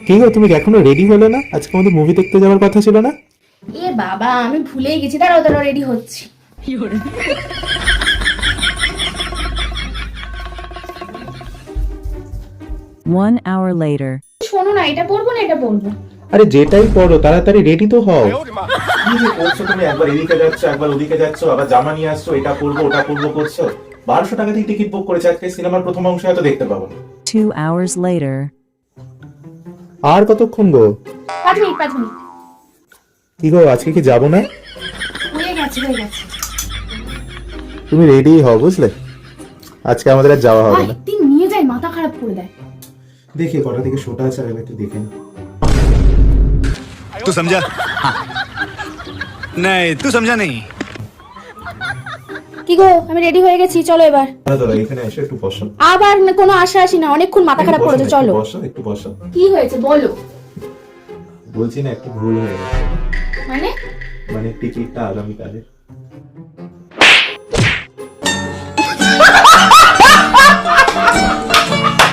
কি গো, তুমি এখনো রেডি হলে না? আজকে আমাদের মুভি দেখতে যাওয়ার কথা ছিল না? এ বাবা, আমি ভুলেই গেছি। দাঁড়াও দাঁড়াও, রেডি হচ্ছি। 1 hour later. শোনো না, এটা পরবো না এটা পরবো। আরে যেটাই পড়ো তাড়াতাড়ি রেডি তো হও। কি যে করছো তুমি? একবার এদিকে যাচ্ছ, একবার ওদিকে যাচ্ছ, আবার জামা নিয়ে আসছো, এটা পরবো ওটা পরবো করছো। 1200 টাকা দিয়ে টিকিট বুক করেছে, আজকে সিনেমার প্রথম অংশ হয়তো দেখতে পাবো না। 2 hours later. আর কতক্ষণ গো? 5 মিনিট 5 মিনিট। কি গো, আজকে কি যাবো না? হয়ে গেছে হয়ে গেছে। তুমি রেডি হও, বুঝলে? আজকে আমাদের আর যাওয়া হবে না। একদিন নিয়ে যাই, মাথা খারাপ করে দেয়। দেখি কটা থেকে শোটা আছে, আগে একটু দেখে নি। तू समझा? हाँ। नहीं तू समझा नहीं। কি গো, আমি রেডি হয়ে গেছি, চলো এবার। দাদা এখানে এসে একটু বসো। আবার কোনো আশা আসি না, অনেকক্ষণ মাথা খারাপ করেছে, চলো। বসো একটু বসো। কি হয়েছে বলো। বলছি না, একটু ভুল হয়ে গেছে। মানে মানে টিকিটটা আগামীকালের।